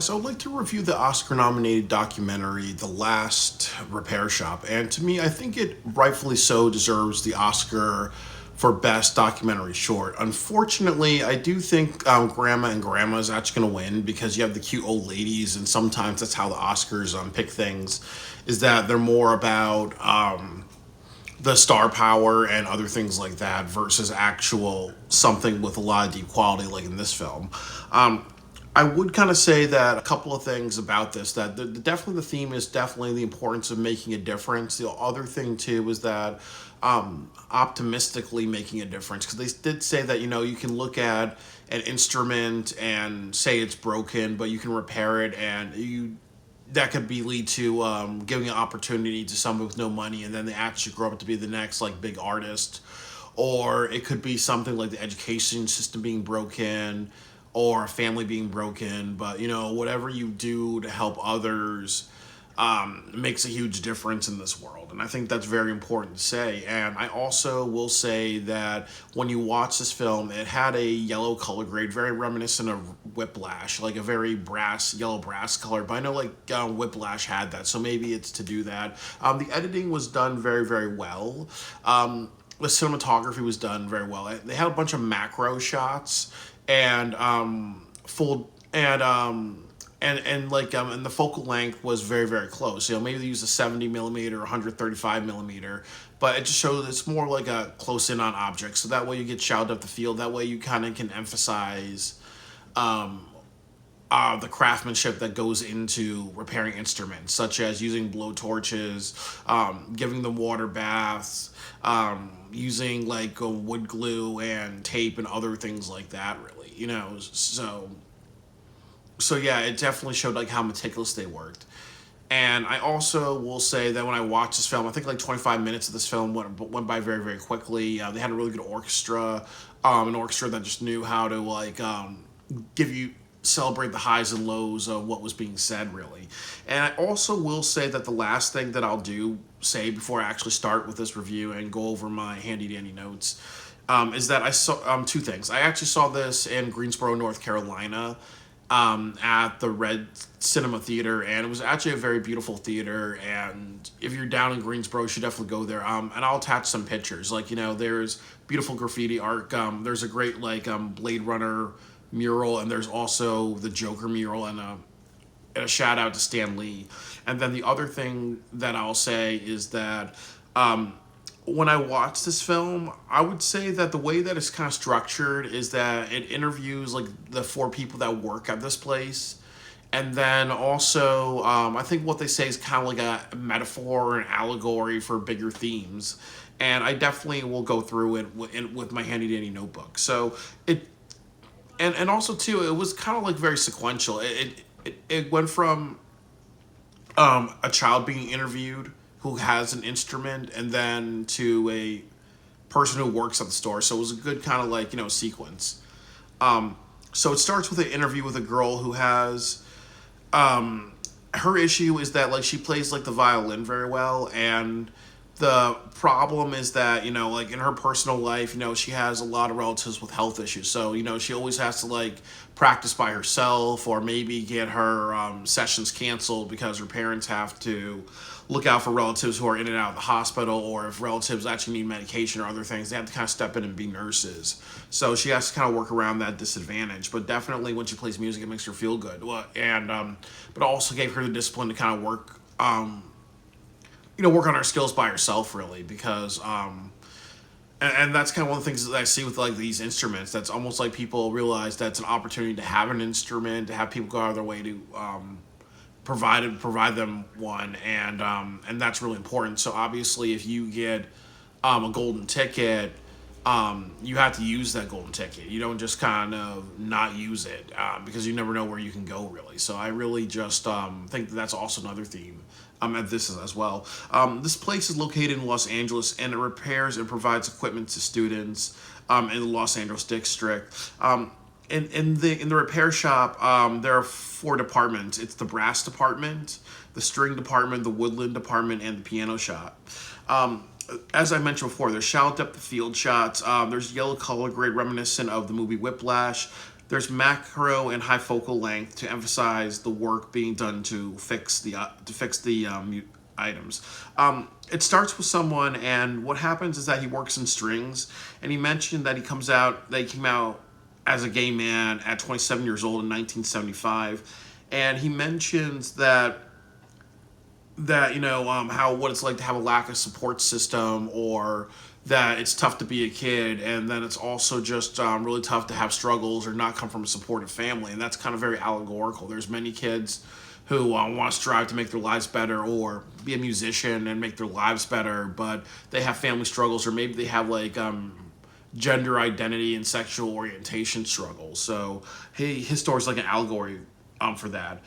So I'd like to review the Oscar-nominated documentary, The Last Repair Shop. And to me, I think it rightfully so deserves the Oscar for Best Documentary Short. Unfortunately, I do think Grandma and Grandma is actually going to win because you have the cute old ladies, and sometimes that's how the Oscars pick things, is that they're more about the star power and other things like that versus actual something with a lot of deep quality like in this film. Um, I would kind of say that a couple of things about this that definitely the theme is definitely the importance of making a difference. The other thing too is that optimistically making a difference because they did say that you can look at an instrument and say it's broken, but you can repair it and you that could be lead to giving an opportunity to someone with no money and then they actually grow up to be the next like big artist, or it could be something like the education system being broken or a family being broken, but whatever you do to help others makes a huge difference in this world. And I think that's very important to say. And I also will say that when you watch this film, it had a yellow color grade, very reminiscent of Whiplash, like a very yellow brass color. But I know like Whiplash had that, so maybe it's to do that. The editing was done very, very well. The cinematography was done very well. They had a bunch of macro shots and full and like and the focal length was very, very close. Maybe they used a 70 millimeter, 135 millimeter, but it just shows it's more like a close in on objects. So that way you get shouted up the field. That way you kind of can emphasize the craftsmanship that goes into repairing instruments, such as using blow torches, giving them water baths, using like a wood glue and tape and other things like that. Really, so yeah, it definitely showed like how meticulous they worked. And I also will say that when I watched this film, I think like 25 minutes of this film went by very, very quickly. They had a really good orchestra, an orchestra that just knew how to like give you celebrate the highs and lows of what was being said, really. And I also will say that the last thing that I'll do say before I actually start with this review and go over my handy dandy notes is that I saw two things. I actually saw this in Greensboro, North Carolina, at the Red Cinema Theater, and it was actually a very beautiful theater. And if you're down in Greensboro, you should definitely go there. And I'll attach some pictures. Like there's beautiful graffiti art. There's a great like Blade Runner mural, and there's also the Joker mural, and a shout out to Stan Lee. And then the other thing that I'll say is that when I watch this film, I would say that the way that it's kind of structured is that it interviews like the four people that work at this place. And then also, I think what they say is kind of like a metaphor or an allegory for bigger themes. And I definitely will go through it with my handy dandy notebook. So and also too, it was kind of like very sequential. It went from a child being interviewed who has an instrument, and then to a person who works at the store. So it was a good kind of like sequence. So it starts with an interview with a girl who has her issue is that like she plays like the violin very well, and the problem is that like in her personal life she has a lot of relatives with health issues, so she always has to like practice by herself or maybe get her sessions canceled because her parents have to look out for relatives who are in and out of the hospital, or if relatives actually need medication or other things, they have to kind of step in and be nurses. So she has to kind of work around that disadvantage. But definitely when she plays music, it makes her feel good. And but it also gave her the discipline to kind of work work on her skills by herself, really, because and that's kind of one of the things that I see with like these instruments. That's almost like people realize that's an opportunity to have an instrument, to have people go out of their way to provide them one, and that's really important. So obviously, if you get a golden ticket, you have to use that golden ticket. You don't just kind of not use it because you never know where you can go, really. So I really just think that that's also another theme at this as well. This place is located in Los Angeles, and it repairs and provides equipment to students in the Los Angeles district. In the repair shop, there are four departments. It's the brass department, the string department, the woodland department, and the piano shop. As I mentioned before, there's shallow depth of field shots. There's yellow color grade reminiscent of the movie Whiplash. There's macro and high focal length to emphasize the work being done to fix the items. It starts with someone, and what happens is that he works in strings, and he mentioned that he came out as a gay man at 27 years old in 1975, and he mentions that how what it's like to have a lack of support system, or that it's tough to be a kid, and then it's also just really tough to have struggles or not come from a supportive family, and that's kind of very allegorical. There's many kids who want to strive to make their lives better or be a musician and make their lives better, but they have family struggles, or maybe they have like gender identity and sexual orientation struggles. So his story's like an allegory for that.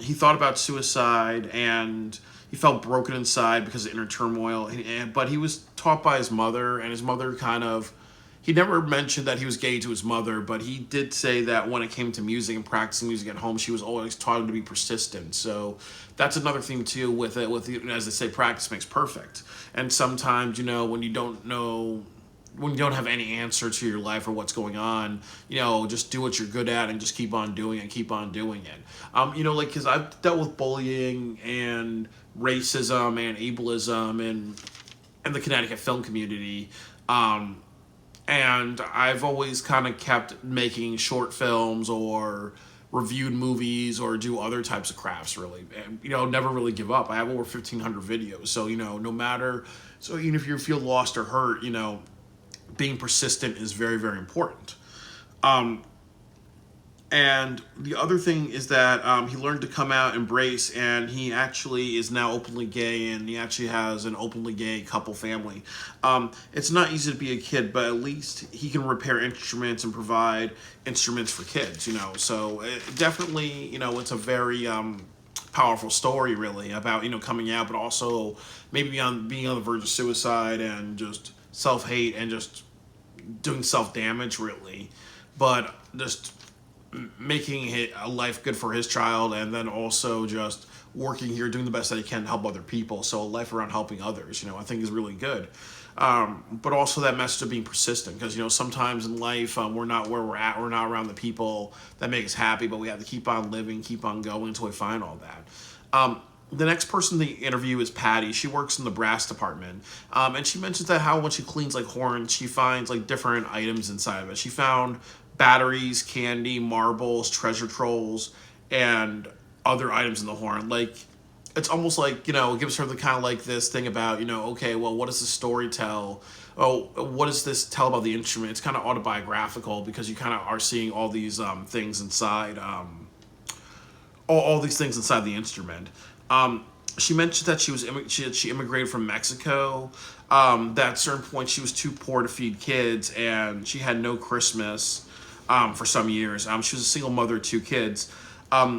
He thought about suicide, and he felt broken inside because of inner turmoil. But he was taught by his mother, and his mother he never mentioned that he was gay to his mother, but he did say that when it came to music and practicing music at home, she was always taught him to be persistent. So that's another thing too with it. As they say, practice makes perfect. And sometimes, when you don't have any answer to your life or what's going on, just do what you're good at and just keep on doing it, keep on doing it. Because I've dealt with bullying and racism and ableism and the Connecticut film community. And I've always kind of kept making short films or reviewed movies or do other types of crafts, really. And, never really give up. I have over 1,500 videos. So, no matter, so even if you feel lost or hurt, being persistent is very, very important. And the other thing is that he learned to come out, embrace, and he actually is now openly gay, and he actually has an openly gay couple family. It's not easy to be a kid, but at least he can repair instruments and provide instruments for kids, So definitely, it's a very powerful story, really, about, coming out, but also maybe being on the verge of suicide and just self-hate and just doing self-damage, really. But just making a life good for his child, and then also just working here, doing the best that he can to help other people. So a life around helping others, I think is really good. But also that message of being persistent, because sometimes in life we're not where we're at, we're not around the people that make us happy, but we have to keep on living, keep on going until we find all that. The next person in the interview is Patty. She works in the brass department, and she mentions that how when she cleans like horns, she finds like different items inside of it. She found batteries, candy, marbles, treasure trolls, and other items in the horn. Like, it's almost like, it gives her the kind of like this thing about, okay, well, what does the story tell? Oh, what does this tell about the instrument? It's kind of autobiographical, because you kind of are seeing all these things inside, all these things inside the instrument. She mentioned that she immigrated from Mexico. That at certain point she was too poor to feed kids, and she had no Christmas for some years. She was a single mother of 2 kids.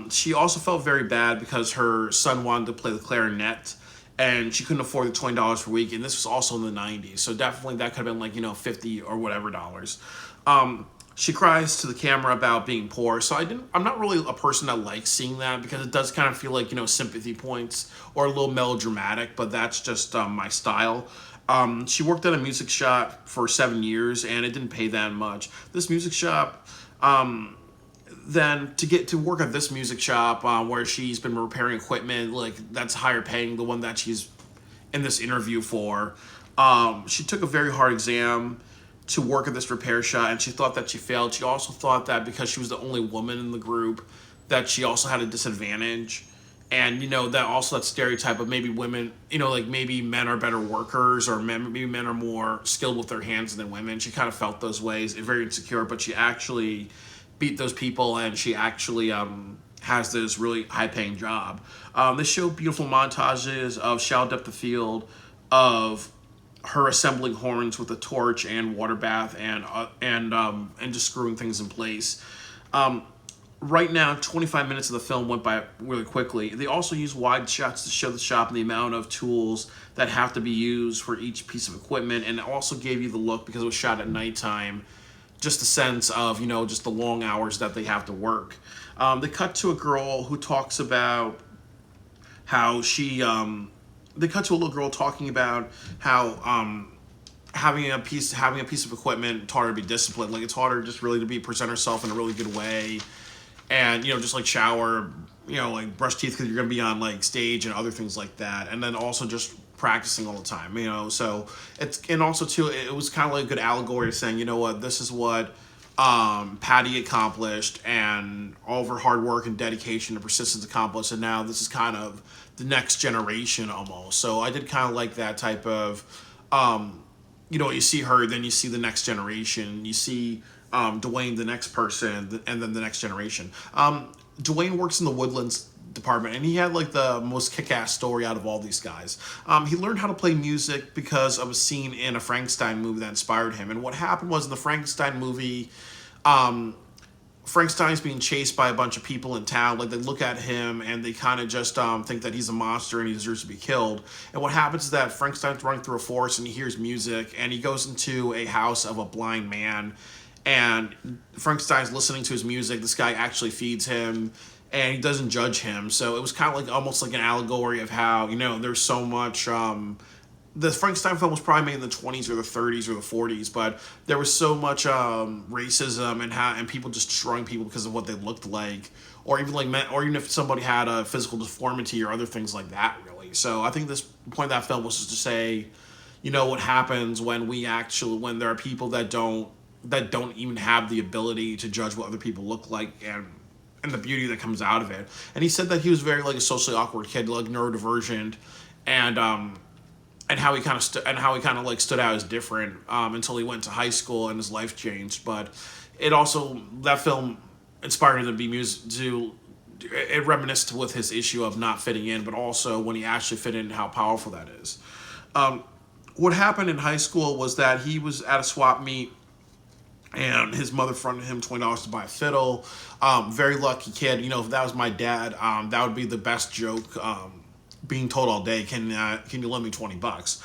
She also felt very bad because her son wanted to play the clarinet, and she couldn't afford the $20 per week. And this was also in the 90s, so definitely that could have been like $50 or whatever dollars. She cries to the camera about being poor. So I'm not really a person that likes seeing that, because it does kind of feel like, sympathy points or a little melodramatic, but that's just my style. She worked at a music shop for 7 years, and it didn't pay that much. This music shop, then to get to work at this music shop where she's been repairing equipment, like that's higher paying, the one that she's in this interview for. She took a very hard exam to work at this repair shop, and she thought that she failed. She also thought that because she was the only woman in the group, that she also had a disadvantage. And, that stereotype of maybe women, like maybe men are better workers, or maybe men are more skilled with their hands than women. She kind of felt those ways, very insecure, but she actually beat those people, and she actually has this really high-paying job. They show beautiful montages of Shallowed Up the Field, of her assembling horns with a torch and water bath, and just screwing things in place. Right now, 25 minutes of the film went by really quickly. They also use wide shots to show the shop and the amount of tools that have to be used for each piece of equipment, and it also gave you the look, because it was shot at nighttime, just a sense of, just the long hours that they have to work. They cut to a girl who talks about how they cut to a little girl talking about how having a piece of equipment taught her to be disciplined. Like, it taught her just really to be present herself in a really good way, and just like shower, like brush teeth because you're gonna be on like stage and other things like that, and then also just practicing all the time. So it's, and also too, it was kind of like a good allegory of saying, what, this is what Patty accomplished, and all of her hard work and dedication and persistence accomplished, and now this is kind of the next generation almost. So I did kind of like that type of, you see her, then you see the next generation, you see Dwayne, the next person, and then the next generation. Dwayne works in the Woodlands department, and he had like the most kick-ass story out of all these guys. He learned how to play music because of a scene in a Frankenstein movie that inspired him. And what happened was, in the Frankenstein movie, Frankenstein's being chased by a bunch of people in town. Like, they look at him and they kind of just think that he's a monster and he deserves to be killed. And what happens is that Frankenstein's running through a forest and he hears music, and he goes into a house of a blind man, and Frankenstein's listening to his music. This guy actually feeds him, and he doesn't judge him. So it was kind of like almost like an allegory of how, there's so much. The Frankenstein film was probably made in the 20s or the 30s or the 40s, but there was so much racism and people just destroying people because of what they looked like, or even like or even if somebody had a physical deformity or other things like that, really. So I think this point of that film was just to say, what happens when when there are people that don't even have the ability to judge what other people look like, and the beauty that comes out of it. And he said that he was very like a socially awkward kid, like neurodivergent, and how he kind of like stood out as different until he went to high school and his life changed. But that film inspired him to be it reminisced with his issue of not fitting in, but also when he actually fit in, how powerful that is. What happened in high school was that he was at a swap meet, and his mother fronted him $20 to buy a fiddle. Very lucky kid. If that was my dad, that would be the best joke being told all day. Can you lend me $20?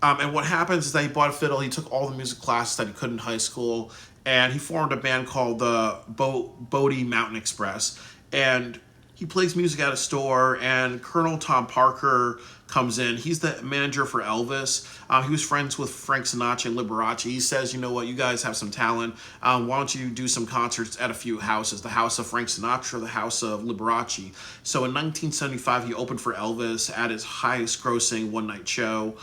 And what happens is that he bought a fiddle. He took all the music classes that he could in high school, and he formed a band called the Bodie Mountain Express. And he plays music at a store, and Colonel Tom Parker comes in. He's the manager for Elvis. He was friends with Frank Sinatra and Liberace. He says, what, you guys have some talent. Why don't you do some concerts at a few houses? The house of Frank Sinatra, the house of Liberace. So in 1975, he opened for Elvis at his highest grossing one-night show.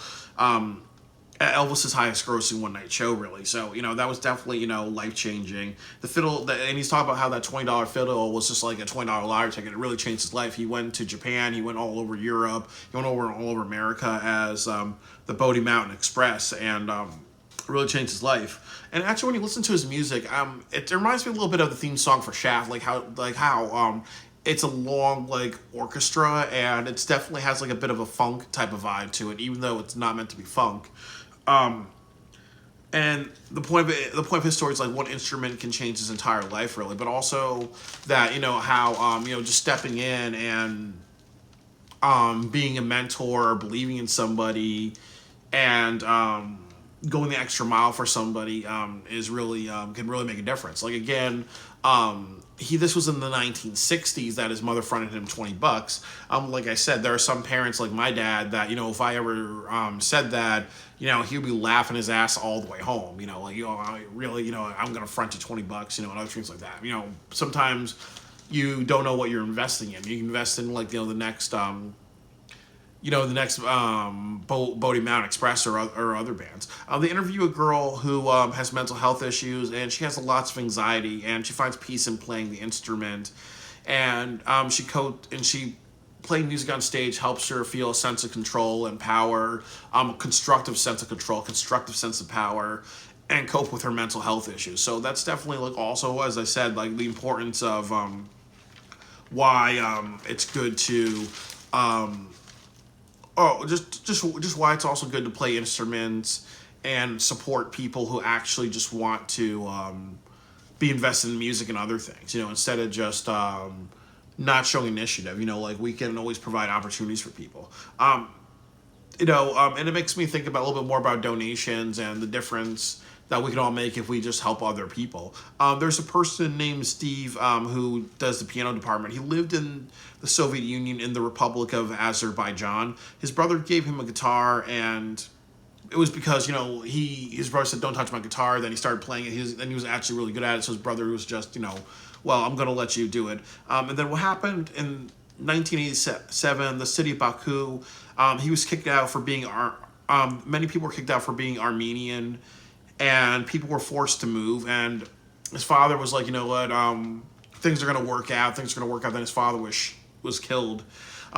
At Elvis's highest grossing one-night show, really. So, that was definitely, life-changing. The fiddle, and he's talking about how that $20 fiddle was just like a $20 lottery ticket. It really changed his life. He went to Japan. He went all over Europe. He went all over America as the Bodie Mountain Express, and really changed his life. And actually, when you listen to his music, it reminds me a little bit of the theme song for Shaft, like how it's a long like orchestra, and it definitely has like a bit of a funk type of vibe to it, even though it's not meant to be funk. And the point of his story is like one instrument can change his entire life, really, but also that how just stepping in and being a mentor, believing in somebody, and going the extra mile for somebody is really can really make a difference. Like, again, this was in the 1960s that his mother fronted him $20. Like I said, there are some parents like my dad that if I ever said that, he would be laughing his ass all the way home. I really, I'm gonna front you $20, and other things like that. Sometimes you don't know what you're investing in. You can invest in like the next Bodie Mountain Express or other bands. They interview a girl who has mental health issues, and she has lots of anxiety, and she finds peace in playing the instrument. And she playing music on stage helps her feel a sense of control and power, a constructive sense of control, constructive sense of power, and cope with her mental health issues. So that's definitely like also, as I said, like the importance of why it's good to. Just why it's also good to play instruments and support people who actually just want to be invested in music and other things, instead of just not showing initiative. Like, we can always provide opportunities for people. And it makes me think about a little bit more about donations and the difference that we can all make if we just help other people. There's a person named Steve who does the piano department. He lived in the Soviet Union in the Republic of Azerbaijan. His brother gave him a guitar and it was because his brother said don't touch my guitar. Then he started playing it. He was actually really good at it. So his brother was just well, I'm gonna let you do it. And then what happened in 1987, the city of Baku, he was kicked out for being many people were kicked out for being Armenian, and people were forced to move. And his father was like, you know what, things are gonna work out. Things are gonna work out. Then his father was killed.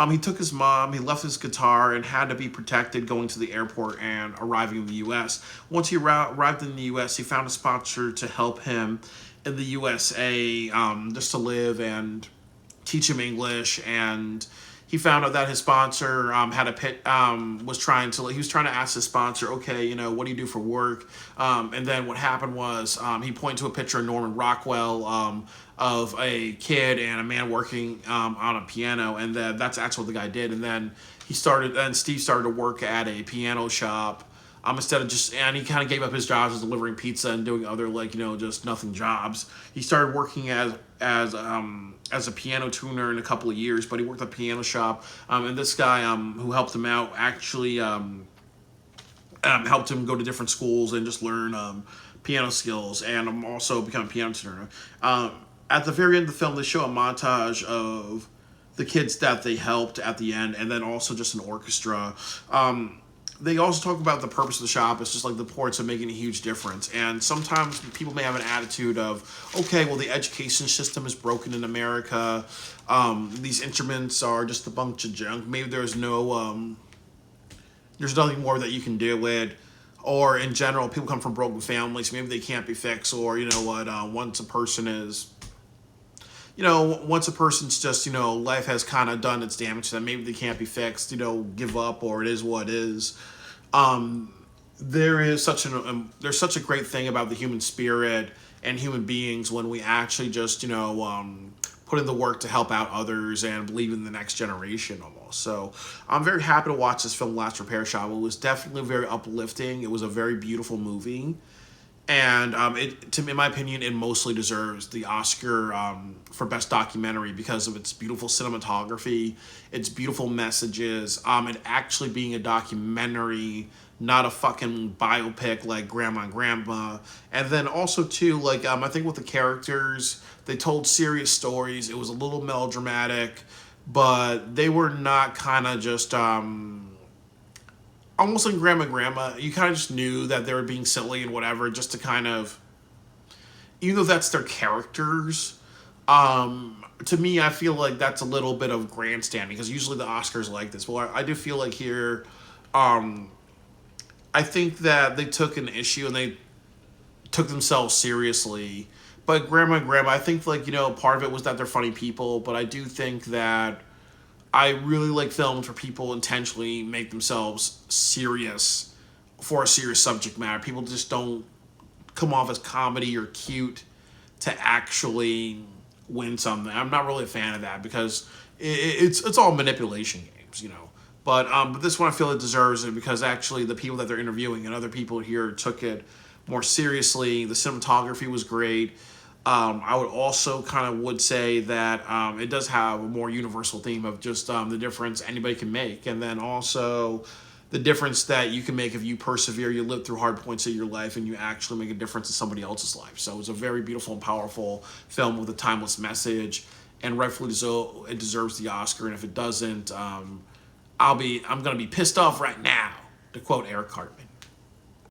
He took his mom, he left his guitar, and had to be protected going to the airport and arriving in the U.S. Once he arrived in the U.S., he found a sponsor to help him in the USA, just to live and teach him English. And he found out that his sponsor had a pit was trying to he was trying to ask his sponsor, okay, what do you do for work? And then what happened was he pointed to a picture of Norman Rockwell, of a kid and a man working on a piano, and that's actually what the guy did. And then Steve started to work at a piano shop. Instead of and he kind of gave up his jobs as delivering pizza and doing other just nothing jobs. He started working as a piano tuner in a couple of years, but he worked at a piano shop. And this guy who helped him out actually helped him go to different schools and just learn piano skills, and also become a piano tuner. At the very end of the film, they show a montage of the kids that they helped at the end, and then also just an orchestra. They also talk about the purpose of the shop. It's just like the ports are making a huge difference. And sometimes people may have an attitude of, okay, well, the education system is broken in America. These instruments are just a bunch of junk. Maybe there's nothing more that you can do with. Or in general, people come from broken families. Maybe they can't be fixed. Or, once a person's just, life has kind of done its damage to them, maybe they can't be fixed, give up, or it is what it is. There's such a great thing about the human spirit and human beings when we actually just, put in the work to help out others and believe in the next generation almost. So I'm very happy to watch this film, Last Repair Shop. It was definitely very uplifting. It was a very beautiful movie. And in my opinion, it mostly deserves the Oscar for Best Documentary because of its beautiful cinematography, its beautiful messages, and actually being a documentary, not a fucking biopic like Grandma and Grandma. And then also, too, I think with the characters, they told serious stories. It was a little melodramatic, but they were not kind of just... almost like Grandma and Grandma, you kind of just knew that they were being silly and whatever, just to kind of, even though that's their characters, to me, I feel like that's a little bit of grandstanding, because usually the Oscars are like this. Well, I do feel like here, I think that they took an issue and they took themselves seriously. But Grandma and Grandma, I think, part of it was that they're funny people, but I do think that I really like films where people intentionally make themselves serious for a serious subject matter. People just don't come off as comedy or cute to actually win something. I'm not really a fan of that because it's all manipulation games, But this one I feel it deserves it because actually the people that they're interviewing and other people here took it more seriously. The cinematography was great. I would also would say that it does have a more universal theme of just the difference anybody can make, and then also the difference that you can make if you persevere, you live through hard points of your life, and you actually make a difference in somebody else's life. So it's a very beautiful and powerful film with a timeless message, and rightfully so, it deserves the Oscar. And if it doesn't, I'm gonna be pissed off right now, to quote Eric Cartman.